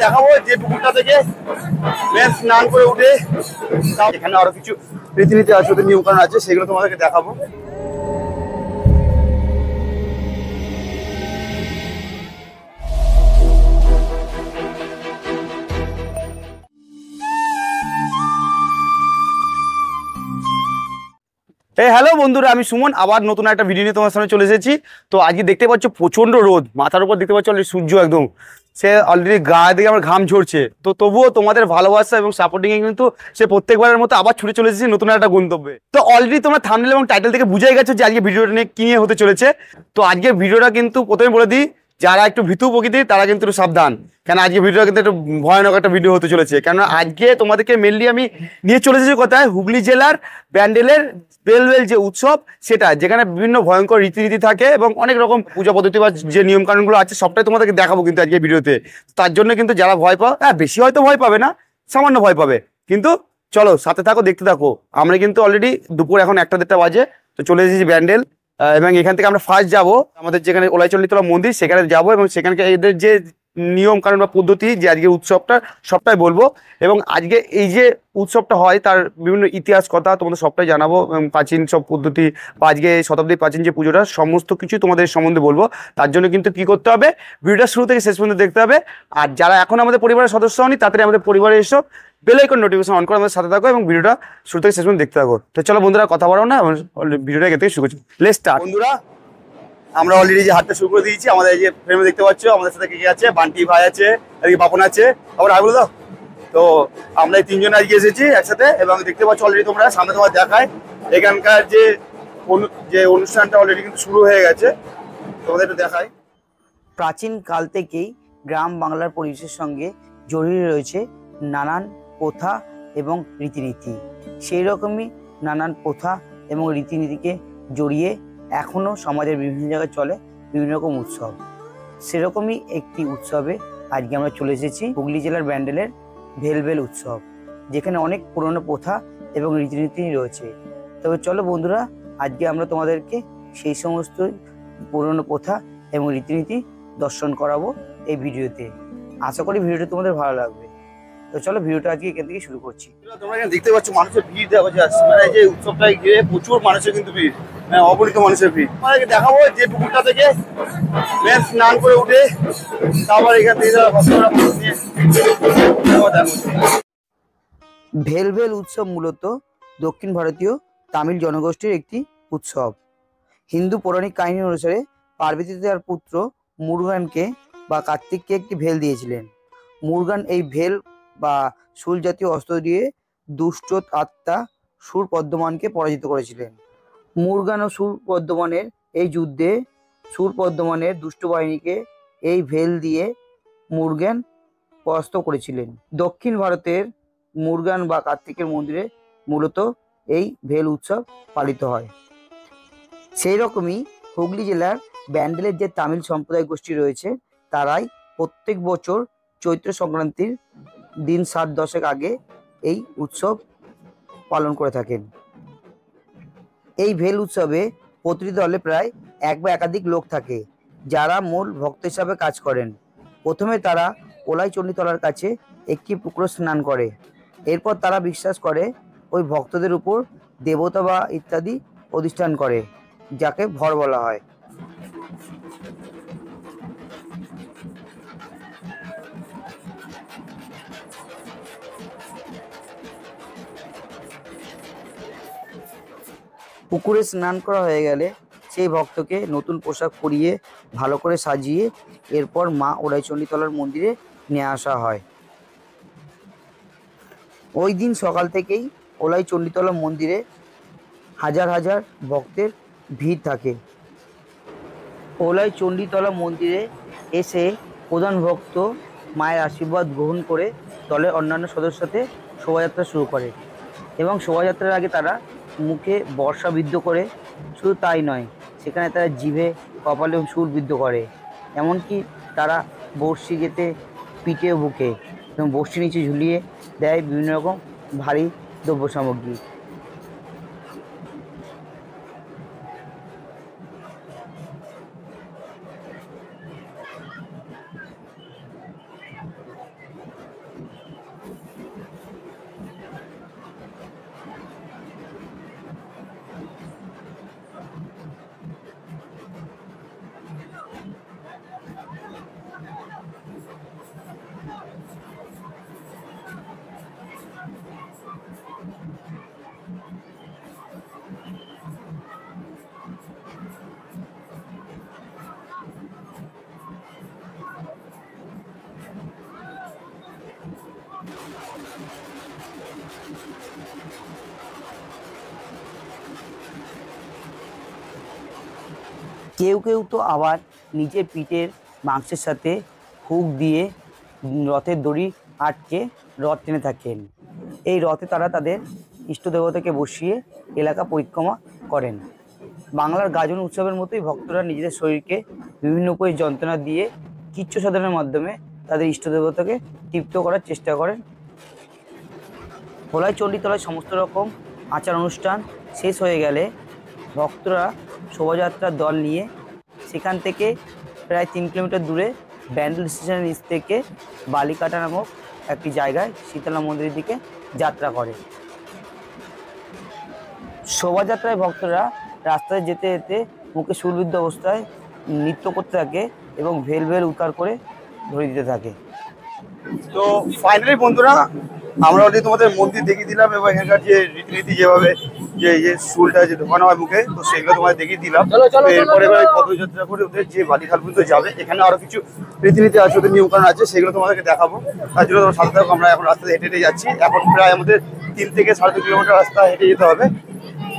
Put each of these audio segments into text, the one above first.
দেখাবো যে পুকুরটা থেকে মেন স্নান করে উঠে এখানে আরো কিছু রীতিনীতি আছে, ওদের নিয়ম কানুন আছে, সেগুলো তোমাদেরকে দেখাবো। হ্যালো বন্ধুরা, আমি সুমন আবার নতুন একটা ভিডিও নিয়ে তোমার সামনে চলে এসেছি। তো আজকে দেখতে পাচ্ছ প্রচন্ড রোদ, মাথার উপর দেখতে পাচ্ছ অলরেডি সূর্য একদম, সে অলরেডি গায়ে দিকে আমার ঘাম ঝরছে। তো তবুও তোমাদের ভালোবাসা এবং সাপোর্টিং এ কিন্তু সে প্রত্যেকবারের মতো আবার ছুটে চলে এসেছি নতুন একটা গন্তব্যে। তো অলরেডি তোমরা থাম্বনেল এবং টাইটেল থেকে বুঝেই গেছো যে আজকে ভিডিওটা নিয়ে কি নিয়ে হতে চলেছে। তো আজকের ভিডিওটা কিন্তু প্রথমে বলে দিই, যারা একটু ভীতু প্রকৃতির তারা কিন্তু একটু সাবধান, কেন আজকে ভিডিওটা কিন্তু একটু ভয়ানক একটা ভিডিও হতে চলেছে। কেন আজকে তোমাদেরকে মেনলি আমি নিয়ে চলে এসেছি কোথায়, হুগলি জেলার ব্যান্ডেলের বেলবেল যে উৎসব, সেটা যেখানে বিভিন্ন ভয়ঙ্কর রীতিনীতি থাকে এবং অনেক রকম পূজা পদ্ধতি বা যে নিয়ম কানুনগুলো আছে সবটাই তোমাদেরকে দেখাবো কিন্তু আজকে ভিডিওতে। তার জন্য কিন্তু যারা ভয় পাও, বেশি হয়তো ভয় পাবে না, সামান্য ভয় পাবে, কিন্তু চলো সাথে থাকো, দেখতে থাকো। আমরা কিন্তু অলরেডি দুপুর এখন 1-1:30 বাজে, তো চলে এসেছি ব্যান্ডেল এবং এখান থেকে আমরা ফার্স্ট যাবো আমাদের যেখানে ওলাইচণ্ডীতলা মন্দির, সেখানে যাবো এবং সেখানকার এদের যে নিয়ম কানুন বা পদ্ধতি যে আজকে উৎসবটা সবটাই বলবো। এবং আজকে এই যে উৎসবটা হয় তার বিভিন্ন ইতিহাস কথা তোমাদের সবটাই জানাবো, এবং প্রাচীন সব পদ্ধতি বা আজকে শতাব্দীর প্রাচীন যে পুজোটা সমস্ত কিছু তোমাদের সম্বন্ধে বলবো। তার জন্য কিন্তু কি করতে হবে, ভিডিওটা শুরু থেকে শেষ পর্যন্ত দেখতে হবে। আর যারা এখন আমাদের পরিবারের সদস্য হয়নি, তাড়াতাড়ি আমাদের পরিবারে এসব বেল আইকন নোটিফিকেশন অন করে আমাদের সাথে থাকো এবং ভিডিওটা শুরু থেকে শেষ পর্যন্ত দেখতে থাকো। তো চলো বন্ধুরা কথা বলো না, ভিডিওটা এখান থেকে শুরু করছি। Let's start. বন্ধুরা আমরা অলরেডি যে হাঁটতে শুরু করে দিয়েছি, আমাদের এই যে ফ্রেমে দেখতে পাচ্ছ আমাদের সাথে কে আছে, বান্টি ভাই আছে, এদিকে বাপন আছে, আবার আই বলে দাও। তো আমরা এই 3 জন আজকে এসেছি একসাথে এবং দেখতে পাচ্ছ অলরেডি তোমরা সামনে তোমার দেখায় এখানকার যে অনুষ্ঠানটা অলরেডি কিন্তু শুরু হয়ে গেছে, তোমাদের একটু দেখায়। প্রাচীন কাল থেকেই গ্রাম বাংলার পরিবেশের সঙ্গে জড়িয়ে রয়েছে নানান প্রথা এবং রীতিনীতি। সেই রকমই নানান প্রথা এবং রীতিনীতিকে জড়িয়ে এখনও সমাজের বিভিন্ন জায়গায় চলে বিভিন্ন রকম উৎসব। সেরকমই একটি উৎসবে আজকে আমরা চলে এসেছি হুগলি জেলার ব্যান্ডেলের ভেলবেল উৎসব, যেখানে অনেক পুরনো প্রথা এবং রীতিনীতি রয়েছে। তবে চলো বন্ধুরা, আজকে আমরা তোমাদেরকে সেই সমস্ত পুরনো প্রথা এবং রীতিনীতি দর্শন করাবো এই ভিডিওতে। আশা করি ভিডিওটা তোমাদের ভালো লাগবে। তো চলো ভিডিওটা আজকে এখান থেকে শুরু করছি। তোমরা এখানে দেখতে পাচ্ছ মানুষের ভিড় দেখা যাচ্ছে, মানে যে উৎসবটায় ঘিরে প্রচুর মানুষের কিন্তু ভিড়, অগণিত মানুষের ভিড়। তোমাদেরকে দেখাবো যে পুকুরটা থেকে মেন স্নান করে উঠে তারপর এখান থেকে ভেলবেল উৎসব মূলত দক্ষিণ ভারতীয় তামিল জনগোষ্ঠীর একটি উৎসব। হিন্দু পৌরাণিক কাহিনী অনুসারে পার্বতী তার পুত্র মুরগানকে বা কার্তিককে একটি ভেল দিয়েছিলেন। মুরগান এই ভেল বা শূল জাতীয় অস্ত্র দিয়ে দুষ্ট আত্মা সুর পদ্মমানকে পরাজিত করেছিলেন। মুরগান ও সুর পদ্মমানের এই যুদ্ধে সুর পদ্মমানের দুষ্ট বাহিনীকে এই ভেল দিয়ে মুরগান পরাস্ত করেছিলেন। দক্ষিণ ভারতের মুরগান বা কার্তিকের মন্দিরে মূলত এই ভেল উৎসব পালিত হয়। সেই রকমই হুগলি জেলার ব্যান্ডেলের যে তামিল সম্প্রদায় গোষ্ঠী রয়েছে, তারাই প্রত্যেক বছর চৈত্র সংক্রান্তির দিন 7-10 আগে এই উৎসব পালন করে থাকেন। এই ভেল উৎসবে প্রতিটি দলে প্রায় 1 বা একাধিক লোক থাকে, যারা মূল ভক্ত হিসাবে কাজ করেন। প্রথমে তারা ওলাইচণ্ডীতলার কাছে একটি পুকুরে স্নান করে। এরপর তারা বিশ্বাস করে ওই ভক্তদের উপর দেবতা বা ইত্যাদি অধিষ্ঠান করে, যাকে ভর বলা হয়। পুকুরে স্নান করা হয়ে গেলে সেই ভক্তকে নতুন পোশাক পরিয়ে ভালো করে সাজিয়ে এরপর মা ওলাইচণ্ডীতলার মন্দিরে নিয়ে আসা হয়। ওই দিন সকাল থেকেই ওলাইচণ্ডীতলা মন্দিরে হাজার হাজার ভক্তের ভিড় থাকে। ওলাইচণ্ডীতলা মন্দিরে এসে প্রধান ভক্ত মায়ের আশীর্বাদ গ্রহণ করে দলের অন্যান্য সদস্যের সাথে শোভাযাত্রা শুরু করে এবং শোভাযাত্রার আগে তারা মুখে বর্ষা বিদ্ধ করে, শুধু তাই নয়, সেখানে তারা জিভে কপালে সুর বিদ্ধ করে। এমনকি তারা বড়শি গেঁথে পিঠে বুকে এবং বড়শি নিচে ঝুলিয়ে দেয় বিভিন্ন রকম ভারী দ্রব্য সামগ্রী। কেউ কেউ তো আবার নিজের পিঠের মাংসের সাথে হুক দিয়ে রথের দড়ি আটকে রথ টেনে থাকেন। এই রথে তারা তাদের ইষ্ট দেবতাকে বসিয়ে এলাকা পরিক্রমা করেন। বাংলার গাজন উৎসবের মতোই ভক্তরা নিজেদের শরীরকে বিভিন্ন উপায়ে যন্ত্রণা দিয়ে কিচ্ছু সাধনের মাধ্যমে তাদের ইষ্ট দেবতাকে তৃপ্ত করার চেষ্টা করেন। ভোলাই চণ্ডীতলায় সমস্ত রকম আচার অনুষ্ঠান শেষ হয়ে গেলে ভক্তরা শোভাযাত্রার দল নিয়ে সেখান থেকে প্রায় 3 কিলোমিটার দূরে ব্যান্ডেল স্টেশনের নিচ থেকে বালিকাটা নামক একটি জায়গায় শীতলা মন্দিরের দিকে যাত্রা করে। শোভাযাত্রায় ভক্তরা রাস্তায় যেতে যেতে মুখে সুরবিদ্ধ অবস্থায় নৃত্য করতে থাকে এবং ভেল ভেল উদ্ধার করে ধরে দিতে থাকে। তো ফাইনালি বন্ধুরা, আমরা অলরেডি তোমাদের মন্দির দেখিয়ে দিলাম এবং এখানকার যে রীতিনীতি যেভাবে যে চুলটা যে ঢোকানো হয় মুখে, তো সেগুলো তোমাদের দেখিয়ে দিলাম। এরপরে এবার পদযাত্রা করে ওদের যে বালিখাল পর্যন্ত যাবে, এখানে আরো কিছু রীতিনীতি আছে, ওদের নিয়মকানুন আছে, সেগুলো তোমাদেরকে দেখাবো। তার জন্য তোমার সাথে থাকো। আমরা এখন রাস্তায় হেঁটে হেঁটে যাচ্ছি। এখন প্রায় আমাদের 3 থেকে 2.5 কিলোমিটার রাস্তা হেঁটে যেতে হবে।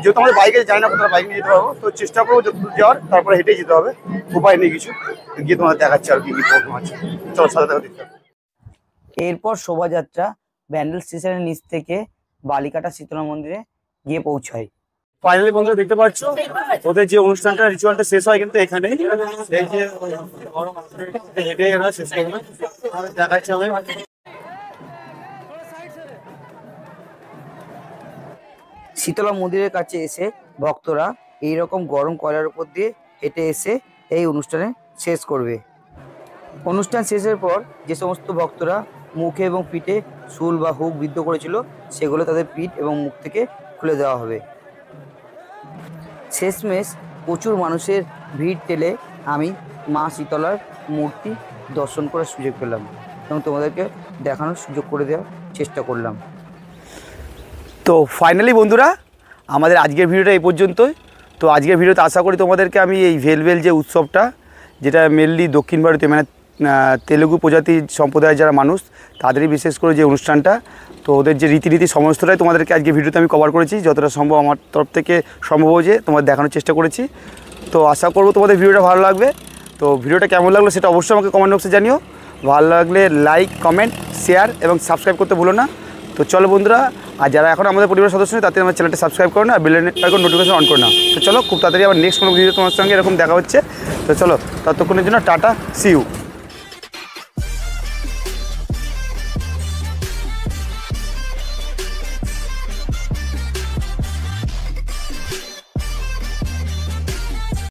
যেহেতু আমাদের বাইকে জানি না কোথাও বাইক নিয়ে যেতে পারবো, তো চেষ্টা করবো যতদূর যাওয়ার, তারপরে হেঁটেই যেতে হবে, উপায় নেই কিছু। গিয়ে তোমাদের দেখাচ্ছি আর কি কি প্রবলেম আছে। চলো সাথে থাকো, দেখতে হবে। এরপর শোভাযাত্রা ব্যান্ডেল স্টেশনের নিচ থেকে বালিকাটা শীতলা মন্দিরে গিয়ে পৌঁছায়। ফাইনালি বন্ধুরা দেখতে পাচ্ছ ওদের যে অনুষ্ঠানটা রিচুয়ালটা শেষ হয় কিন্তু এখানে এই যে হেঁটে এরা শেষ করবে, দেখাচ্ছে আমি। শীতলা মন্দিরের কাছে এসে ভক্তরা এইরকম গরম কয়লার উপর দিয়ে হেঁটে এসে এই অনুষ্ঠানে শেষ করবে। অনুষ্ঠান শেষের পর যে সমস্ত ভক্তরা মুখে এবং পিঠে শুল বা হুক বিদ্ধ করেছিল, সেগুলো তাদের পিঠ এবং মুখ থেকে খুলে দেওয়া হবে। শেষমেশ প্রচুর মানুষের ভিড় ঠেলে আমি মা শীতলার মূর্তি দর্শন করার সুযোগ পেলাম এবং তোমাদেরকে দেখানোর সুযোগ করে দেওয়ার চেষ্টা করলাম। তো ফাইনালি বন্ধুরা, আমাদের আজকের ভিডিওটা এই পর্যন্তই। তো আজকের ভিডিওতে আশা করি তোমাদেরকে আমি এই ভেলভেল যে উৎসবটা, যেটা মেনলি দক্ষিণ ভারতীয় মানে তেলুগু প্রজাতি সম্প্রদায়ের যারা মানুষ, তাদেরই বিশেষ করে যে অনুষ্ঠানটা, তো ওদের যে রীতিনীতি সমস্তটাই তোমাদেরকে আজকে ভিডিওতে আমি কভার করেছি। যতটা সম্ভব আমার তরফ থেকে সম্ভব হয়েছে তোমাদের দেখানোর চেষ্টা করেছি। তো আশা করবো তোমাদের ভিডিওটা ভালো লাগবে। তো ভিডিওটা কেমন লাগলো সেটা অবশ্যই আমাকে কমেন্ট বক্সে জানিও। ভালো লাগলে লাইক, কমেন্ট, শেয়ার এবং সাবস্ক্রাইব করতে ভুলো না। তো চলো বন্ধুরা, আর যারা এখন আমাদের পরিবারের সদস্য নেই, তাতে আমার চ্যানেলটা সাবস্ক্রাইব করো না, বেল আইকন নোটিফিকেশন অন করো না। তো চলো, খুব তাড়াতাড়ি আবার নেক্সট কোনো ভিডিও তোমার সঙ্গে এরকম দেখা হচ্ছে। তো চলো, ততক্ষণের জন্য টাটা, সি ইউ।